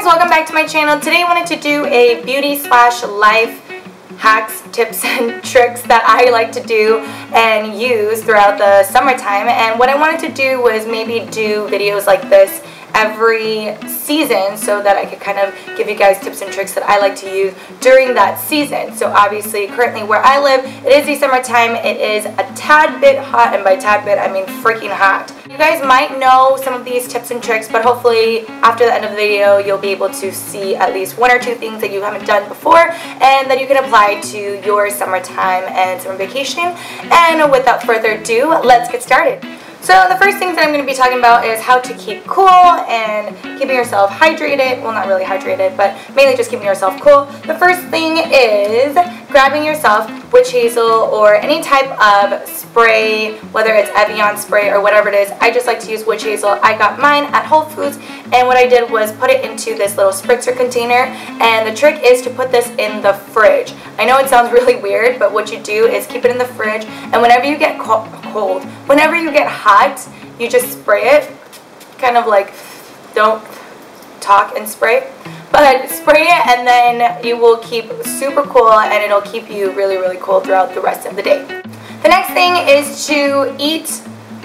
welcome back to my channel. Today I wanted to do a beauty slash life hacks, tips, and tricks that I like to do and use throughout the summertime. And what I wanted to do was maybe do videos like this every season so that I could kind of give you guys tips and tricks that I like to use during that season. So obviously currently where I live, it is the summertime. It is a tad bit hot, and by tad bit I mean freaking hot. You guys might know some of these tips and tricks, but hopefully after the end of the video you'll be able to see at least one or two things that you haven't done before and that you can apply to your summertime and summer vacation. And without further ado, let's get started. So the first things that I'm going to be talking about is how to keep cool and keeping yourself hydrated. Well, not really hydrated, but mainly just keeping yourself cool. The first thing is grabbing yourself witch hazel or any type of spray, whether it's Evian spray or whatever it is. I just like to use witch hazel. I got mine at Whole Foods, and what I did was put it into this little spritzer container, and the trick is to put this in the fridge. I know it sounds really weird, but what you do is keep it in the fridge, and whenever you get cold, whenever you get hot, you just spray it, kind of like, don't talk and spray, but spray it, and then you will keep super cool, and it'll keep you really, really cool throughout the rest of the day. The next thing is to eat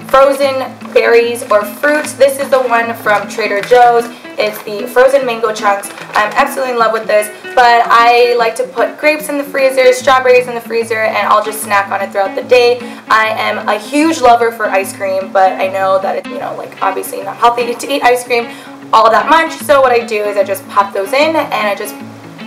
frozen berries or fruits. This is the one from Trader Joe's. It's the frozen mango chunks. I'm absolutely in love with this, but I like to put grapes in the freezer, strawberries in the freezer, and I'll just snack on it throughout the day. I am a huge lover for ice cream, but I know that it's, like obviously not healthy to eat ice cream all that much, so what I do is I just pop those in and I just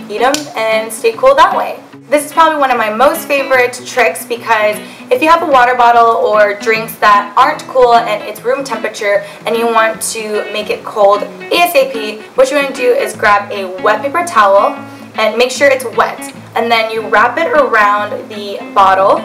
eat them and stay cool that way. This is probably one of my most favorite tricks because if you have a water bottle or drinks that aren't cool and it's room temperature and you want to make it cold ASAP, what you want to do is grab a wet paper towel and make sure it's wet, and then you wrap it around the bottle.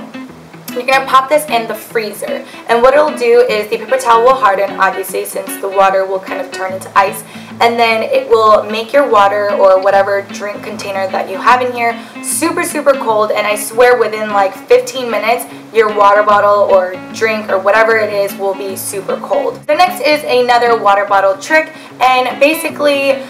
You're going to pop this in the freezer, and what it'll do is the paper towel will harden, obviously, since the water will kind of turn into ice, and then it will make your water or whatever drink container that you have in here super, super cold, and I swear within like 15 minutes your water bottle or drink or whatever it is will be super cold. The next is another water bottle trick, and basically,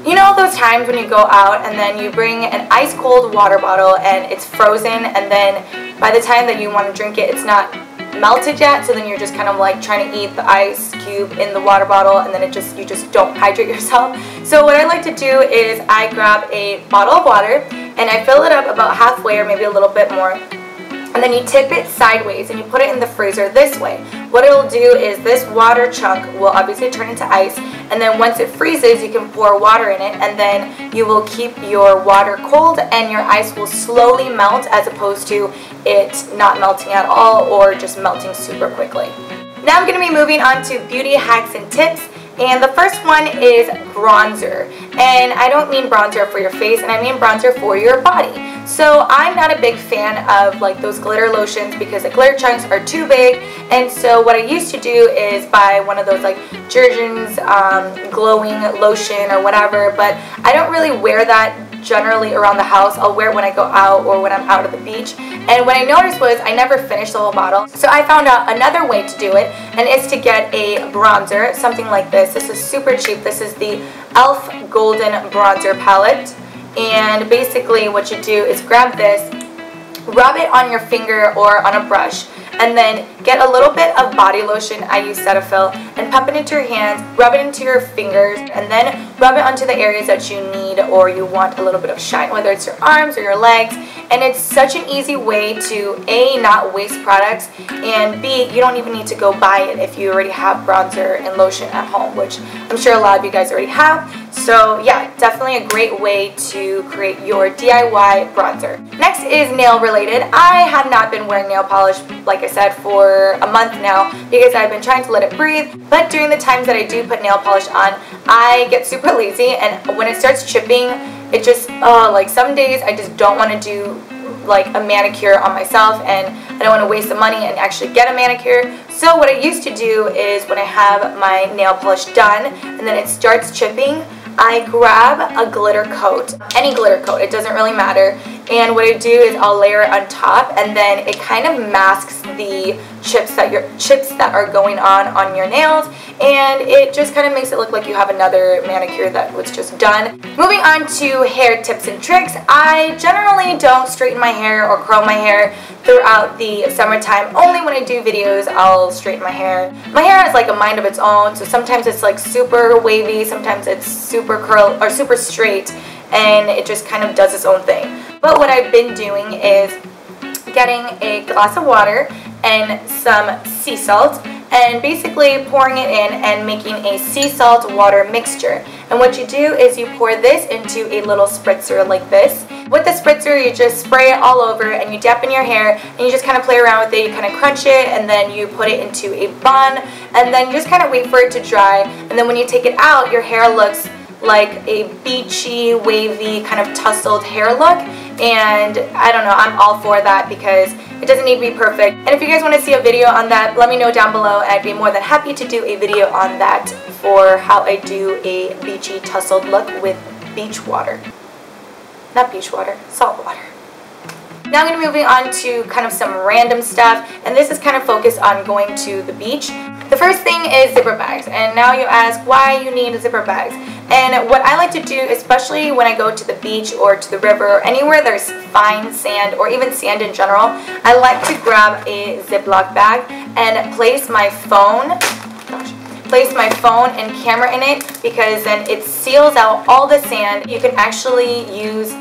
you know those times when you go out and then you bring an ice cold water bottle and it's frozen, and then by the time that you want to drink it, it's not melted yet, so then you're just kind of like trying to eat the ice cube in the water bottle, and then you just don't hydrate yourself. So what I like to do is I grab a bottle of water and I fill it up about halfway or maybe a little bit more, and then you tip it sideways and you put it in the freezer this way. What it'll do is this water chunk will obviously turn into ice, and then once it freezes you can pour water in it, and then you will keep your water cold and your ice will slowly melt as opposed to it not melting at all or just melting super quickly. Now I'm going to be moving on to beauty hacks and tips. And the first one is bronzer. And I don't mean bronzer for your face, and I mean bronzer for your body. So I'm not a big fan of like those glitter lotions because the glitter chunks are too big. And so what I used to do is buy one of those like Jergens glowing lotion or whatever, but I don't really wear that generally around the house. I'll wear it when I go out or when I'm out at the beach. And what I noticed was I never finished the whole bottle. So I found out another way to do it, and it's to get a bronzer, something like this. This is super cheap. This is the e.l.f. Golden Bronzer Palette. And basically what you do is grab this, rub it on your finger or on a brush, and then get a little bit of body lotion, I use Cetaphil, and pump it into your hands, rub it into your fingers, and then rub it onto the areas that you need or you want a little bit of shine, whether it's your arms or your legs. And it's such an easy way to A, not waste products, and B, you don't even need to go buy it if you already have bronzer and lotion at home, which I'm sure a lot of you guys already have. So yeah, definitely a great way to create your DIY bronzer. Next is nail related. I have not been wearing nail polish, like I said, for a month now because I've been trying to let it breathe, but during the times that I do put nail polish on, I get super lazy, and when it starts chipping, it just, like some days I just don't want to do like a manicure on myself, and I don't want to waste the money and actually get a manicure. So what I used to do is when I have my nail polish done and then it starts chipping, I grab a glitter coat, any glitter coat, it doesn't really matter, and what I do is I'll layer it on top, and then it kind of masks the chips that are going on your nails, and it just kind of makes it look like you have another manicure that was just done. Moving on to hair tips and tricks, I generally don't straighten my hair or curl my hair throughout the summertime. Only when I do videos I'll straighten my hair. My hair has like a mind of its own, so sometimes it's like super wavy, sometimes it's super curl or super straight, and it just kind of does its own thing. But what I've been doing is getting a glass of water and some sea salt and basically pouring it in and making a sea salt water mixture. And what you do is you pour this into a little spritzer like this. With the spritzer, you just spray it all over and you dip in your hair and you just kind of play around with it. You kind of crunch it and then you put it into a bun and then you just kind of wait for it to dry. And then when you take it out, your hair looks like a beachy, wavy, kind of tousled hair look. And I don't know, I'm all for that because it doesn't need to be perfect. And if you guys want to see a video on that, let me know down below. I'd be more than happy to do a video on that for how I do a beachy, tousled look with beach water. Not beach water, salt water. Now I'm going to be moving on to kind of some random stuff, and this is kind of focused on going to the beach. The first thing is zipper bags, and now you ask why you need zipper bags. And what I like to do, especially when I go to the beach or to the river or anywhere there's fine sand or even sand in general, I like to grab a Ziploc bag and place my phone and camera in it, because then it seals out all the sand. You can actually use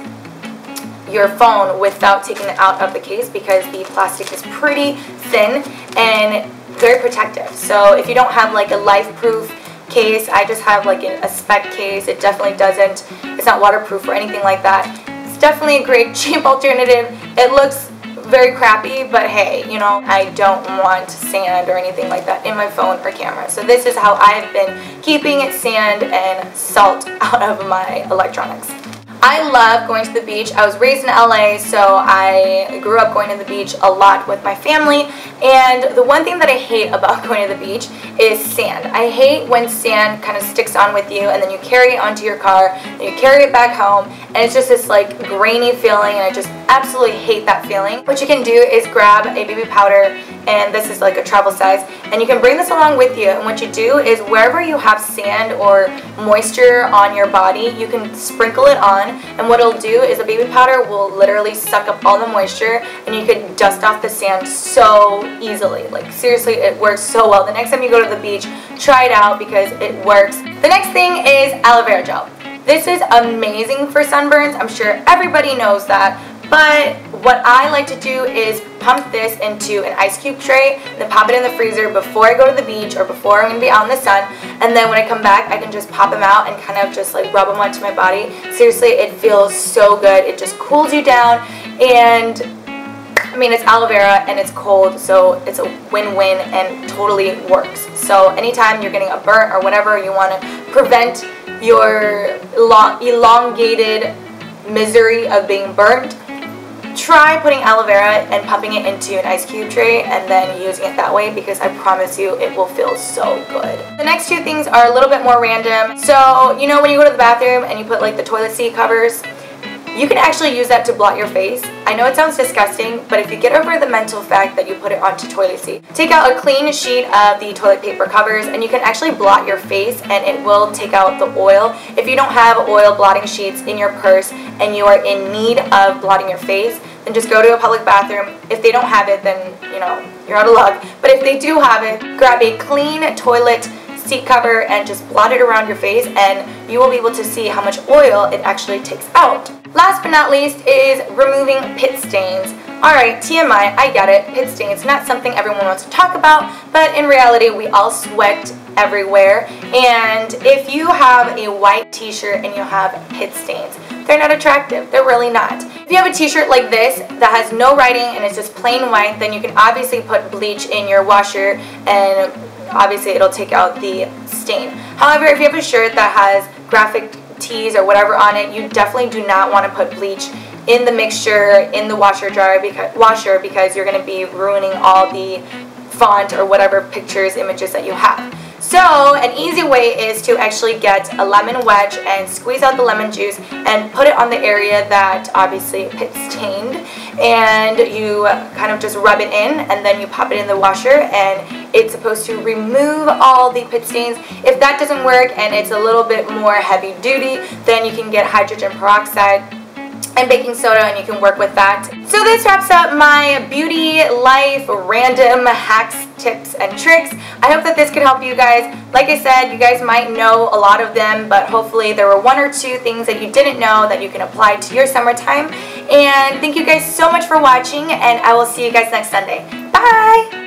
your phone without taking it out of the case because the plastic is pretty thin and very protective. So if you don't have like a life-proof case, I just have like a spec case. It definitely doesn't, it's not waterproof or anything like that. It's definitely a great cheap alternative. It looks very crappy, but hey, you know, I don't want sand or anything like that in my phone or camera. So this is how I've been keeping sand and salt out of my electronics. I love going to the beach. I was raised in LA, so I grew up going to the beach a lot with my family, and the one thing that I hate about going to the beach is sand. I hate when sand kind of sticks on with you and then you carry it onto your car and you carry it back home and it's just this like grainy feeling, and I just absolutely hate that feeling. What you can do is grab a baby powder, and this is like a travel size, and you can bring this along with you, and what you do is wherever you have sand or moisture on your body, you can sprinkle it on, and what it'll do is the baby powder will literally suck up all the moisture and you can dust off the sand so easily. Like seriously, it works so well. The next time you go to the beach, try it out because it works. The next thing is aloe vera gel. This is amazing for sunburns. I'm sure everybody knows that. But what I like to do is pump this into an ice cube tray and then pop it in the freezer before I go to the beach or before I'm going to be out in the sun. And then when I come back, I can just pop them out and kind of just like rub them onto my body. Seriously, it feels so good. It just cools you down, and I mean, it's aloe vera and it's cold, so it's a win-win and totally works. So anytime you're getting a burn or whatever, you want to prevent your elongated misery of being burnt, try putting aloe vera and pumping it into an ice cube tray and then using it that way, because I promise you it will feel so good. The next two things are a little bit more random. So you know when you go to the bathroom and you put like the toilet seat covers, you can actually use that to blot your face. I know it sounds disgusting, but if you get over the mental fact that you put it onto toilet seat, take out a clean sheet of the toilet paper covers and you can actually blot your face, and it will take out the oil. If you don't have oil blotting sheets in your purse and you are in need of blotting your face, then just go to a public bathroom. If they don't have it, then you know, you're out of luck. But if they do have it, grab a clean toilet seat cover and just blot it around your face, and you will be able to see how much oil it actually takes out. Last but not least is removing pit stains. Alright, TMI, I get it. Pit stains, not something everyone wants to talk about, but in reality we all sweat everywhere, and if you have a white t-shirt and you have pit stains, they're not attractive. They're really not. If you have a t-shirt like this that has no writing and it's just plain white, then you can obviously put bleach in your washer and obviously it'll take out the stain. However, if you have a shirt that has graphic tees or whatever on it, you definitely do not want to put bleach in the mixture in the washer because you're going to be ruining all the font or whatever pictures, images that you have. So an easy way is to actually get a lemon wedge and squeeze out the lemon juice and put it on the area that obviously it's stained, and you kind of just rub it in and then you pop it in the washer, and it's supposed to remove all the pit stains. If that doesn't work and it's a little bit more heavy duty, then you can get hydrogen peroxide and baking soda and you can work with that. So this wraps up my beauty life random hacks, tips, and tricks. I hope that this could help you guys. Like I said, you guys might know a lot of them, but hopefully there were 1 or 2 things that you didn't know that you can apply to your summertime. And thank you guys so much for watching, and I will see you guys next Sunday. Bye!